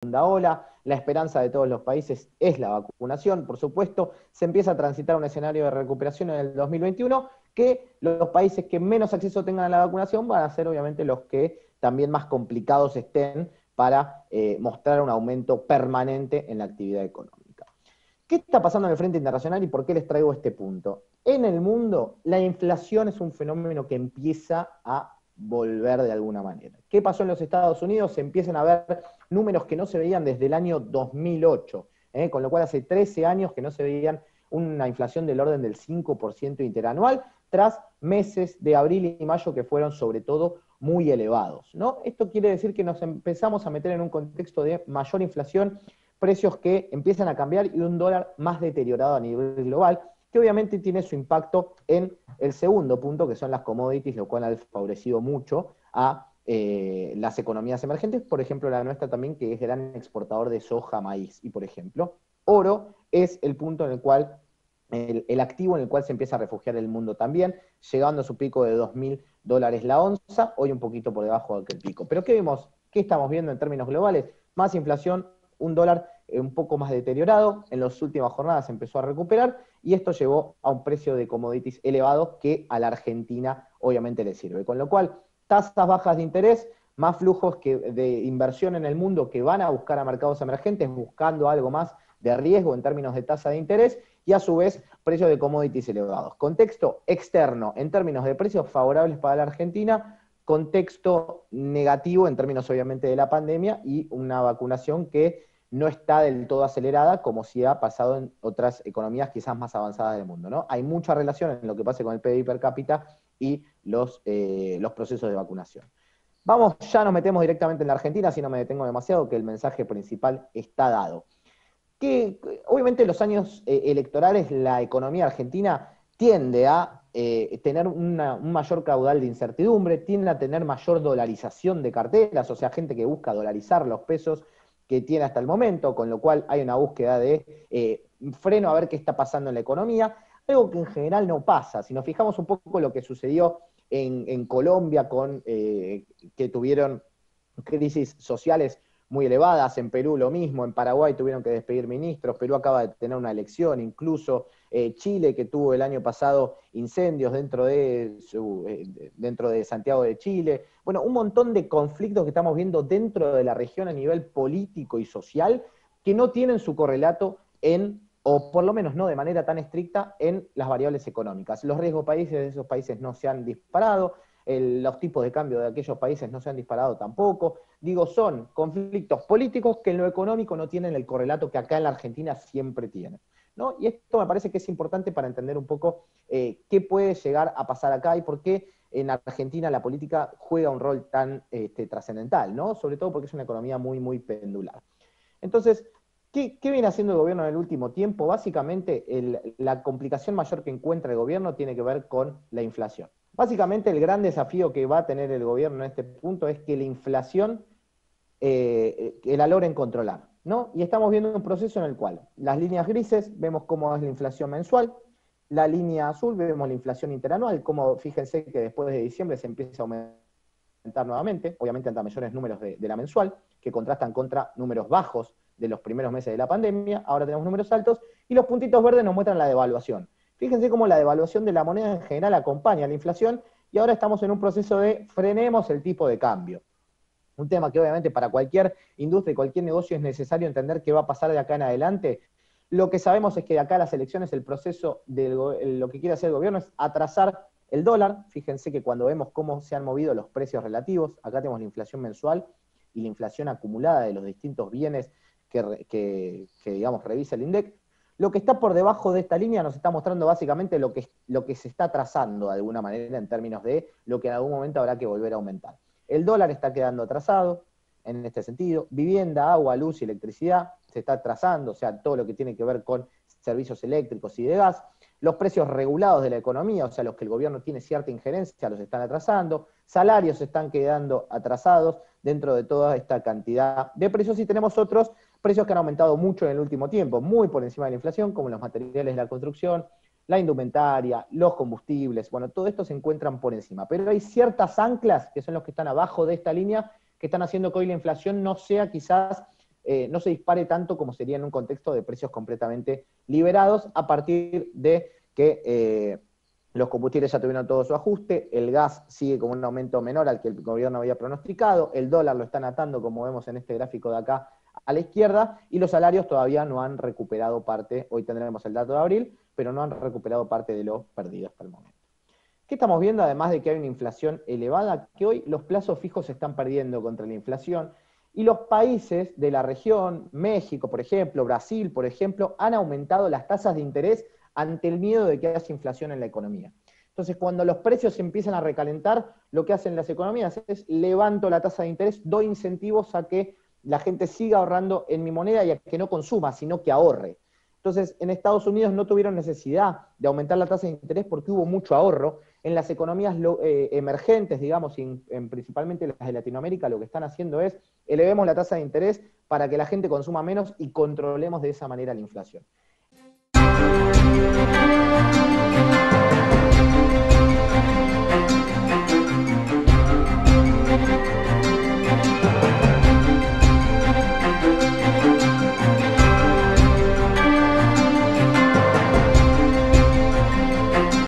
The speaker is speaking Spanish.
segunda ola, la esperanza de todos los países es la vacunación, por supuesto, se empieza a transitar un escenario de recuperación en el 2021, que los países que menos acceso tengan a la vacunación van a ser obviamente los que también más complicados estén para mostrar un aumento permanente en la actividad económica. ¿Qué está pasando en el frente internacional y por qué les traigo este punto? En el mundo, la inflación es un fenómeno que empieza a volver de alguna manera. ¿Qué pasó en los Estados Unidos? Se empiezan a ver números que no se veían desde el año 2008, con lo cual hace 13 años que no se veían una inflación del orden del 5% interanual, tras meses de abril y mayo que fueron sobre todo muy elevados, ¿no? Esto quiere decir que nos empezamos a meter en un contexto de mayor inflación, precios que empiezan a cambiar y un dólar más deteriorado a nivel global, que obviamente tiene su impacto en el segundo punto, que son las commodities, lo cual ha favorecido mucho a las economías emergentes, por ejemplo la nuestra también, que es gran exportador de soja, maíz, y por ejemplo, oro es el punto en el cual, el activo en el cual se empieza a refugiar el mundo también, llegando a su pico de $2.000 la onza, hoy un poquito por debajo de aquel pico. Pero ¿qué vimos? ¿Qué estamos viendo en términos globales? Más inflación, un dólar un poco más deteriorado, en las últimas jornadas se empezó a recuperar, y esto llevó a un precio de commodities elevado que a la Argentina obviamente le sirve. Con lo cual, tasas bajas de interés, más flujos de inversión en el mundo que van a buscar a mercados emergentes, buscando algo más de riesgo en términos de tasa de interés, y a su vez precios de commodities elevados. Contexto externo en términos de precios favorables para la Argentina, contexto negativo en términos obviamente de la pandemia y una vacunación que no está del todo acelerada como si ha pasado en otras economías quizás más avanzadas del mundo, ¿no? Hay mucha relación en lo que pasa con el PIB per cápita y los procesos de vacunación. Vamos, ya nos metemos directamente en la Argentina, si no me detengo demasiado, que el mensaje principal está dado. Que obviamente en los años electorales la economía argentina tiende a tener un mayor caudal de incertidumbre, tiende a tener mayor dolarización de carteras, o sea, gente que busca dolarizar los pesos que tiene hasta el momento, con lo cual hay una búsqueda de freno a ver qué está pasando en la economía, algo que en general no pasa. Si nos fijamos un poco lo que sucedió en Colombia, que tuvieron crisis sociales muy elevadas, en Perú lo mismo, en Paraguay tuvieron que despedir ministros, Perú acaba de tener una elección, incluso Chile, que tuvo el año pasado incendios dentro de Santiago de Chile. Bueno, un montón de conflictos que estamos viendo dentro de la región a nivel político y social que no tienen su correlato o por lo menos no de manera tan estricta, en las variables económicas. Los riesgos países de esos países no se han disparado, los tipos de cambio de aquellos países no se han disparado tampoco. Digo, son conflictos políticos que en lo económico no tienen el correlato que acá en la Argentina siempre tienen, ¿no? Y esto me parece que es importante para entender un poco qué puede llegar a pasar acá y por qué en Argentina la política juega un rol tan trascendental, ¿no? Sobre todo porque es una economía muy, muy pendular. Entonces, ¿qué viene haciendo el gobierno en el último tiempo? Básicamente, la complicación mayor que encuentra el gobierno tiene que ver con la inflación. Básicamente, el gran desafío que va a tener el gobierno en este punto es que la inflación que la logren controlar, ¿no? Y estamos viendo un proceso en el cual las líneas grises vemos cómo es la inflación mensual, la línea azul vemos la inflación interanual, como fíjense que después de diciembre se empieza a aumentar nuevamente, obviamente ante mayores números de la mensual, que contrastan contra números bajos de los primeros meses de la pandemia, ahora tenemos números altos, y los puntitos verdes nos muestran la devaluación. Fíjense cómo la devaluación de la moneda en general acompaña a la inflación, y ahora estamos en un proceso de frenemos el tipo de cambio. Un tema que obviamente para cualquier industria y cualquier negocio es necesario entender qué va a pasar de acá en adelante. Lo que sabemos es que de acá a las elecciones el proceso de lo que quiere hacer el gobierno es atrasar el dólar. Fíjense que cuando vemos cómo se han movido los precios relativos, acá tenemos la inflación mensual y la inflación acumulada de los distintos bienes que digamos, revisa el INDEC. Lo que está por debajo de esta línea nos está mostrando básicamente lo que se está trazando de alguna manera en términos de lo que en algún momento habrá que volver a aumentar. El dólar está quedando atrasado en este sentido. Vivienda, agua, luz y electricidad se está atrasando, o sea, todo lo que tiene que ver con servicios eléctricos y de gas. Los precios regulados de la economía, o sea, los que el gobierno tiene cierta injerencia, los están atrasando. Salarios se están quedando atrasados dentro de toda esta cantidad de precios, y tenemos otros precios que han aumentado mucho en el último tiempo, muy por encima de la inflación, como los materiales de la construcción, la indumentaria, los combustibles, bueno, todo esto se encuentran por encima. Pero hay ciertas anclas, que son los que están abajo de esta línea, que están haciendo que hoy la inflación no sea quizás no se dispare tanto como sería en un contexto de precios completamente liberados, a partir de que los combustibles ya tuvieron todo su ajuste, el gas sigue con un aumento menor al que el gobierno había pronosticado, el dólar lo están atando, como vemos en este gráfico de acá, a la izquierda, y los salarios todavía no han recuperado parte, hoy tendremos el dato de abril, pero no han recuperado parte de lo perdido hasta el momento. ¿Qué estamos viendo? Además de que hay una inflación elevada, que hoy los plazos fijos se están perdiendo contra la inflación, y los países de la región, México, por ejemplo, Brasil, por ejemplo, han aumentado las tasas de interés ante el miedo de que haya inflación en la economía. Entonces, cuando los precios se empiezan a recalentar, lo que hacen las economías es levanto la tasa de interés, doy incentivos a que la gente siga ahorrando en mi moneda y a que no consuma, sino que ahorre. Entonces, en Estados Unidos no tuvieron necesidad de aumentar la tasa de interés porque hubo mucho ahorro. En las economías emergentes, digamos, principalmente las de Latinoamérica, lo que están haciendo es elevemos la tasa de interés para que la gente consuma menos y controlemos de esa manera la inflación.